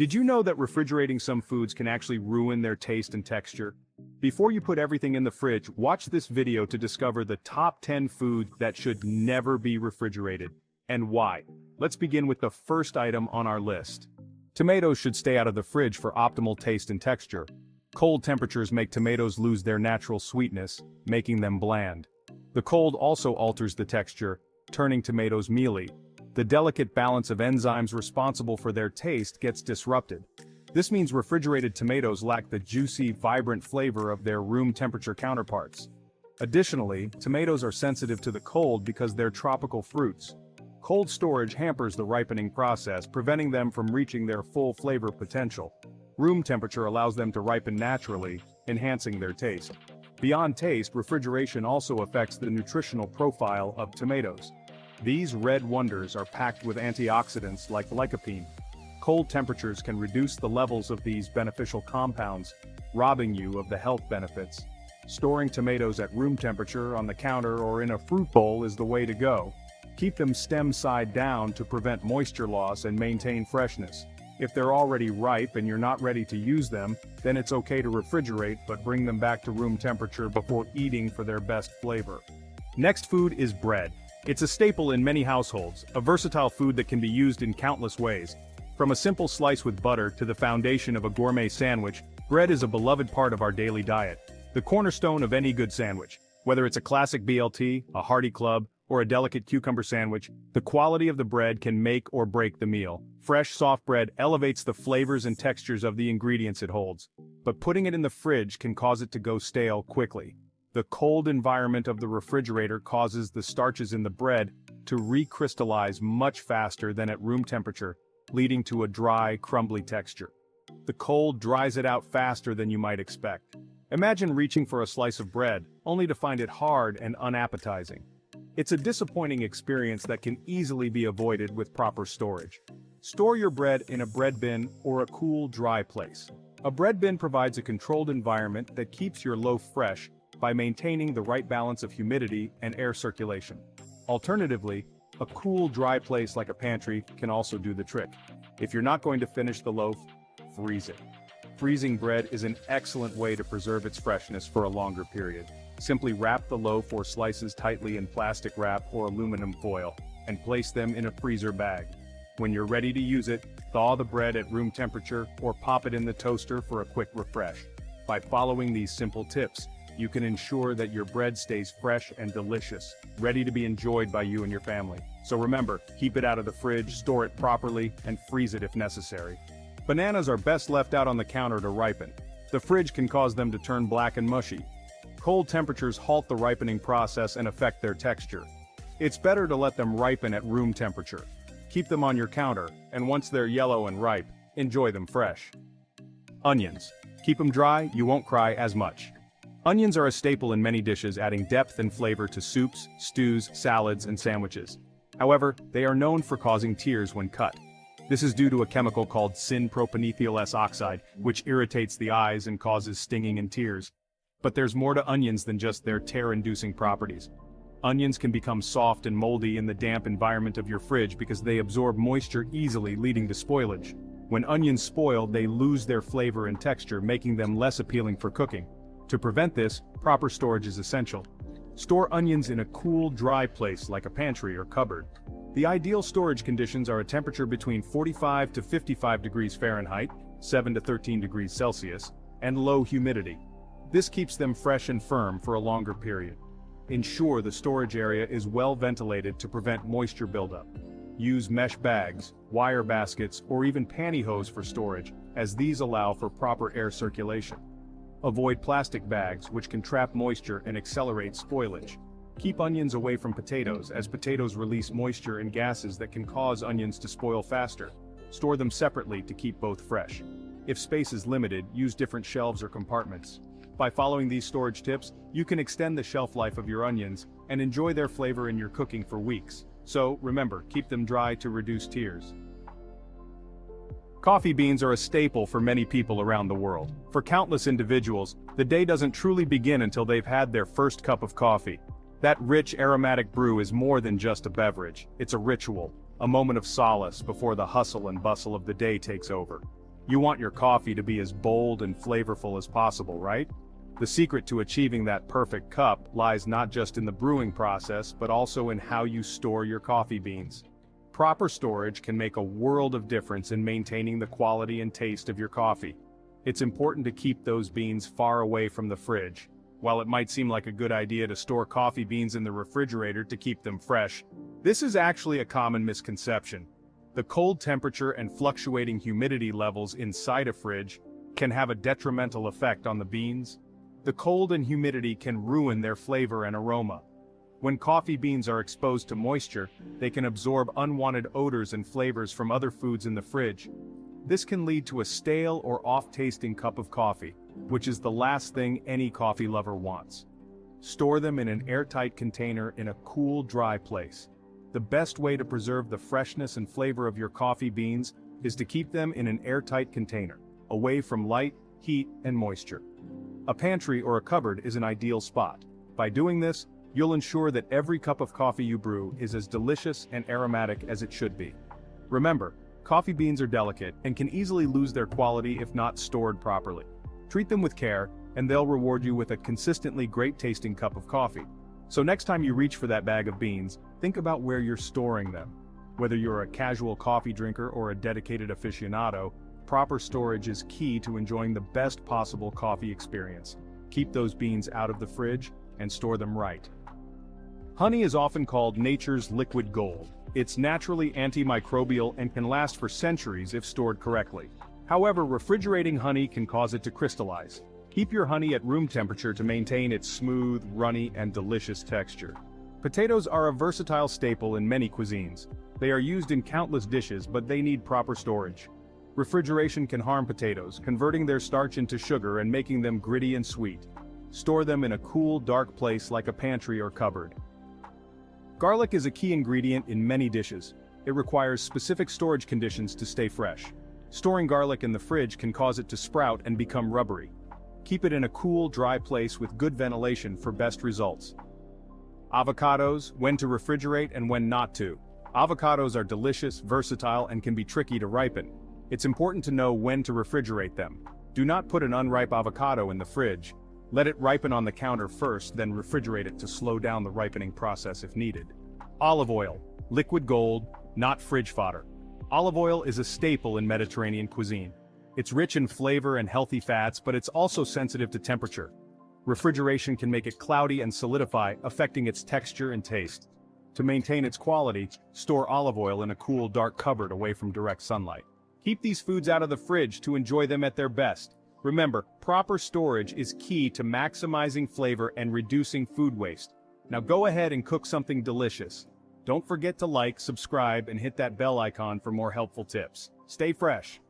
Did you know that refrigerating some foods can actually ruin their taste and texture? Before you put everything in the fridge, watch this video to discover the top 10 foods that should never be refrigerated, and why. Let's begin with the first item on our list. Tomatoes should stay out of the fridge for optimal taste and texture. Cold temperatures make tomatoes lose their natural sweetness, making them bland. The cold also alters the texture, turning tomatoes mealy. The delicate balance of enzymes responsible for their taste gets disrupted. This means refrigerated tomatoes lack the juicy, vibrant flavor of their room temperature counterparts. Additionally, tomatoes are sensitive to the cold because they're tropical fruits. Cold storage hampers the ripening process, preventing them from reaching their full flavor potential. Room temperature allows them to ripen naturally, enhancing their taste. Beyond taste, refrigeration also affects the nutritional profile of tomatoes. These red wonders are packed with antioxidants like lycopene. Cold temperatures can reduce the levels of these beneficial compounds, robbing you of the health benefits. Storing tomatoes at room temperature on the counter or in a fruit bowl is the way to go. Keep them stem side down to prevent moisture loss and maintain freshness. If they're already ripe and you're not ready to use them, then it's okay to refrigerate, but bring them back to room temperature before eating for their best flavor. Next food is bread. It's a staple in many households, a versatile food that can be used in countless ways. From a simple slice with butter to the foundation of a gourmet sandwich, bread is a beloved part of our daily diet. The cornerstone of any good sandwich. Whether it's a classic BLT, a hearty club, or a delicate cucumber sandwich, the quality of the bread can make or break the meal. Fresh, soft bread elevates the flavors and textures of the ingredients it holds. But putting it in the fridge can cause it to go stale quickly. The cold environment of the refrigerator causes the starches in the bread to recrystallize much faster than at room temperature, leading to a dry, crumbly texture. The cold dries it out faster than you might expect. Imagine reaching for a slice of bread, only to find it hard and unappetizing. It's a disappointing experience that can easily be avoided with proper storage. Store your bread in a bread bin or a cool, dry place. A bread bin provides a controlled environment that keeps your loaf fresh by maintaining the right balance of humidity and air circulation. Alternatively, a cool, dry place like a pantry can also do the trick. If you're not going to finish the loaf, freeze it. Freezing bread is an excellent way to preserve its freshness for a longer period. Simply wrap the loaf or slices tightly in plastic wrap or aluminum foil, and place them in a freezer bag. When you're ready to use it, thaw the bread at room temperature or pop it in the toaster for a quick refresh. By following these simple tips, you can ensure that your bread stays fresh and delicious, ready to be enjoyed by you and your family. So remember, keep it out of the fridge, store it properly, and freeze it if necessary. Bananas are best left out on the counter to ripen. The fridge can cause them to turn black and mushy. Cold temperatures halt the ripening process and affect their texture. It's better to let them ripen at room temperature. Keep them on your counter, and once they're yellow and ripe, enjoy them fresh. Onions. Keep them dry, you won't cry as much. Onions are a staple in many dishes, adding depth and flavor to soups, stews, salads, and sandwiches. However, they are known for causing tears when cut. This is due to a chemical called syn-propanethyl S-oxide, which irritates the eyes and causes stinging and tears. But there's more to onions than just their tear-inducing properties. Onions can become soft and moldy in the damp environment of your fridge because they absorb moisture easily, leading to spoilage. When onions spoil, they lose their flavor and texture, making them less appealing for cooking. To prevent this, proper storage is essential. Store onions in a cool, dry place like a pantry or cupboard. The ideal storage conditions are a temperature between 45 to 55 degrees Fahrenheit, 7 to 13 degrees Celsius, and low humidity. This keeps them fresh and firm for a longer period. Ensure the storage area is well ventilated to prevent moisture buildup. Use mesh bags, wire baskets, or even pantyhose for storage, as these allow for proper air circulation. Avoid plastic bags, which can trap moisture and accelerate spoilage. Keep onions away from potatoes, as potatoes release moisture and gases that can cause onions to spoil faster. Store them separately to keep both fresh. If space is limited, use different shelves or compartments. By following these storage tips, you can extend the shelf life of your onions and enjoy their flavor in your cooking for weeks. So, remember, keep them dry to reduce tears. Coffee beans are a staple for many people around the world. For countless individuals, the day doesn't truly begin until they've had their first cup of coffee. That rich, aromatic brew is more than just a beverage. It's a ritual, a moment of solace before the hustle and bustle of the day takes over. You want your coffee to be as bold and flavorful as possible, right? The secret to achieving that perfect cup lies not just in the brewing process but also in how you store your coffee beans. Proper storage can make a world of difference in maintaining the quality and taste of your coffee. It's important to keep those beans far away from the fridge. While it might seem like a good idea to store coffee beans in the refrigerator to keep them fresh, this is actually a common misconception. The cold temperature and fluctuating humidity levels inside a fridge can have a detrimental effect on the beans. The cold and humidity can ruin their flavor and aroma. When coffee beans are exposed to moisture, they can absorb unwanted odors and flavors from other foods in the fridge. This can lead to a stale or off-tasting cup of coffee, which is the last thing any coffee lover wants. Store them in an airtight container in a cool, dry place. The best way to preserve the freshness and flavor of your coffee beans is to keep them in an airtight container, away from light, heat, and moisture. A pantry or a cupboard is an ideal spot. By doing this, you'll ensure that every cup of coffee you brew is as delicious and aromatic as it should be. Remember, coffee beans are delicate and can easily lose their quality if not stored properly. Treat them with care, and they'll reward you with a consistently great-tasting cup of coffee. So next time you reach for that bag of beans, think about where you're storing them. Whether you're a casual coffee drinker or a dedicated aficionado, proper storage is key to enjoying the best possible coffee experience. Keep those beans out of the fridge and store them right. Honey is often called nature's liquid gold. It's naturally antimicrobial and can last for centuries if stored correctly. However, refrigerating honey can cause it to crystallize. Keep your honey at room temperature to maintain its smooth, runny, and delicious texture. Potatoes are a versatile staple in many cuisines. They are used in countless dishes, but they need proper storage. Refrigeration can harm potatoes, converting their starch into sugar and making them gritty and sweet. Store them in a cool, dark place like a pantry or cupboard. Garlic is a key ingredient in many dishes. It requires specific storage conditions to stay fresh. Storing garlic in the fridge can cause it to sprout and become rubbery. Keep it in a cool, dry place with good ventilation for best results. Avocados, when to refrigerate and when not to. Avocados are delicious, versatile, and can be tricky to ripen. It's important to know when to refrigerate them. Do not put an unripe avocado in the fridge. Let it ripen on the counter first, then refrigerate it to slow down the ripening process if needed. Olive oil, liquid gold, not fridge fodder. Olive oil is a staple in Mediterranean cuisine. It's rich in flavor and healthy fats, but it's also sensitive to temperature. Refrigeration can make it cloudy and solidify, affecting its texture and taste. To maintain its quality, store olive oil in a cool, dark cupboard away from direct sunlight. Keep these foods out of the fridge to enjoy them at their best. Remember, proper storage is key to maximizing flavor and reducing food waste. Now go ahead and cook something delicious. Don't forget to like, subscribe, and hit that bell icon for more helpful tips. Stay fresh.